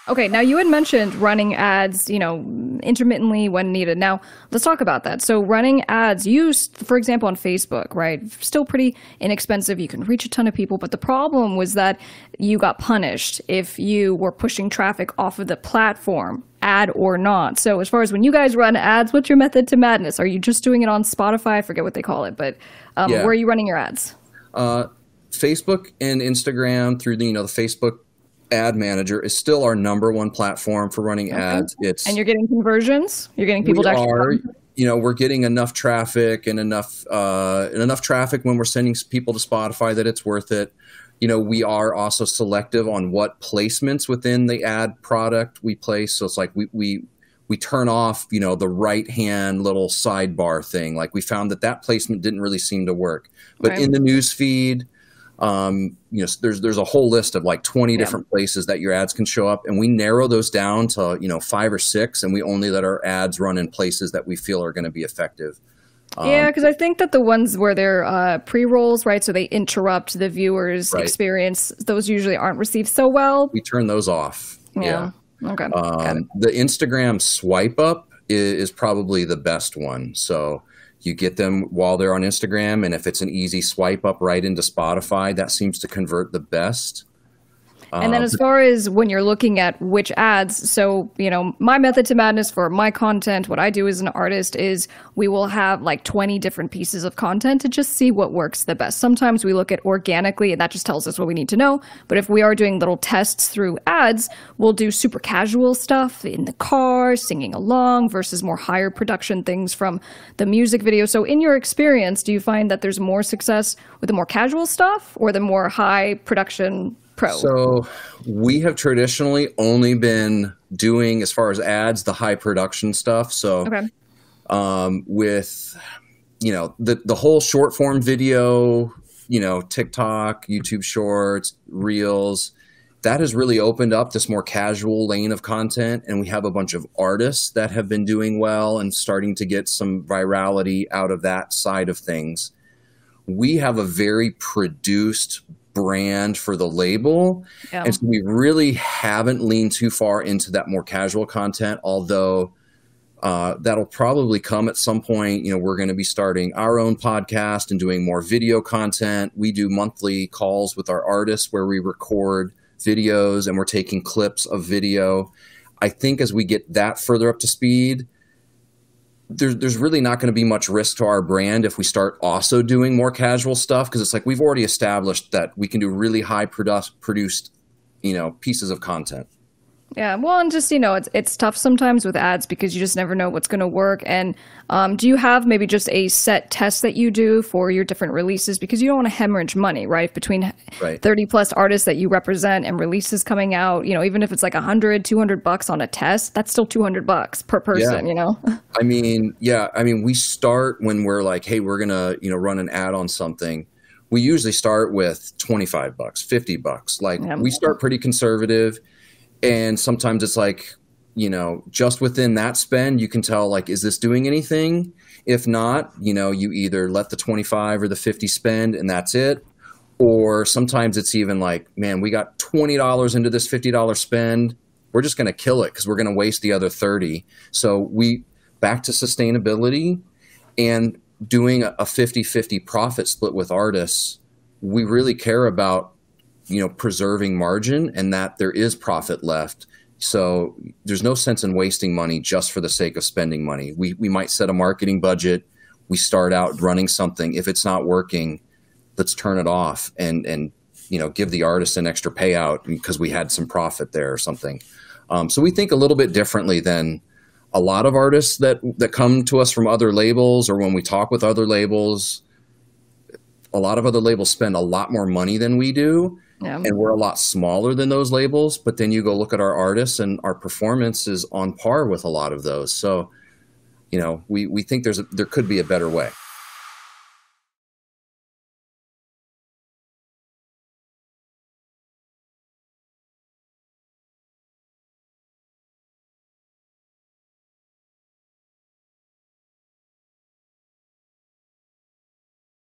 Okay, now you had mentioned running ads, intermittently when needed. Now, let's talk about that. So running ads used, for example, on Facebook, right? Still pretty inexpensive. You can reach a ton of people, but the problem was that you got punished if you were pushing traffic off of the platform, ad or not. So as far as when you guys run ads, what's your method to madness? Are you just doing it on Spotify? I forget what they call it, but where are you running your ads? Facebook and Instagram through the Facebook ad manager is still our #1 platform for running ads. And you're getting conversions? You're getting people to actually come? We're getting enough traffic and enough traffic when we're sending people to Spotify that it's worth it. We are also selective on what placements within the ad product we place. So it's like we turn off, the right-hand little sidebar thing. Like we found that placement didn't really seem to work. But in the news feed, there's a whole list of like 20 different places that your ads can show up, and we narrow those down to 5 or 6, and we only let our ads run in places that we feel are going to be effective. Because I think that the ones where they're pre-rolls, right, so they interrupt the viewer's experience, those usually aren't received so well. We turn those off. Yeah. Okay. The Instagram swipe up is probably the best one. So you get them while they're on Instagram, and if it's an easy swipe up right into Spotify, that seems to convert the best. And then as far as when you're looking at which ads, so, my method to madness for my content, what I do as an artist is we will have like 20 different pieces of content to just see what works the best. Sometimes we look at organically, and that just tells us what we need to know. But if we are doing little tests through ads, we'll do super casual stuff in the car, singing along, versus more higher production things from the music video. So in your experience, do you find that there's more success with the more casual stuff or the more high production pro? So we have traditionally only been doing, as far as ads, the high production stuff. So with, the whole short form video, TikTok, YouTube Shorts, Reels, that has really opened up this more casual lane of content. And we have a bunch of artists that have been doing well and starting to get some virality out of that side of things. We have a very produced brand for the label. And so we really haven't leaned too far into that more casual content, although that'll probably come at some point. We're going to be starting our own podcast and doing more video content. We do monthly calls with our artists where we record videos and we're taking clips of video. I think as we get that further up to speed, there's really not going to be much risk to our brand if we start also doing more casual stuff, because it's like we've already established that we can do really high produced pieces of content. Yeah, well, and just, it's tough sometimes with ads because you just never know what's going to work. And do you have maybe just a set test that you do for your different releases? Because you don't want to hemorrhage money, right? Between 30 plus artists that you represent and releases coming out, even if it's like $100-$200 on a test, that's still $200 per person, we start when we're like, hey, we're going to, run an ad on something. We usually start with $25, $50. We start pretty conservative. And sometimes it's like, just within that spend, you can tell, like, is this doing anything? If not, you either let the 25 or the 50 spend and that's it. Or sometimes it's even like, man, we got $20 into this $50 spend. We're just going to kill it because we're going to waste the other 30. So back to sustainability and doing a 50-50 profit split with artists. We really care about preserving margin and that there is profit left. So there's no sense in wasting money just for the sake of spending money. We might set a marketing budget. We start out running something. If it's not working, let's turn it off and give the artist an extra payout because we had some profit there or something. So we think a little bit differently than a lot of artists that come to us from other labels, or when we talk with other labels. A lot of other labels spend a lot more money than we do. And we're a lot smaller than those labels, but then you go look at our artists and our performance is on par with a lot of those. So, we think there could be a better way.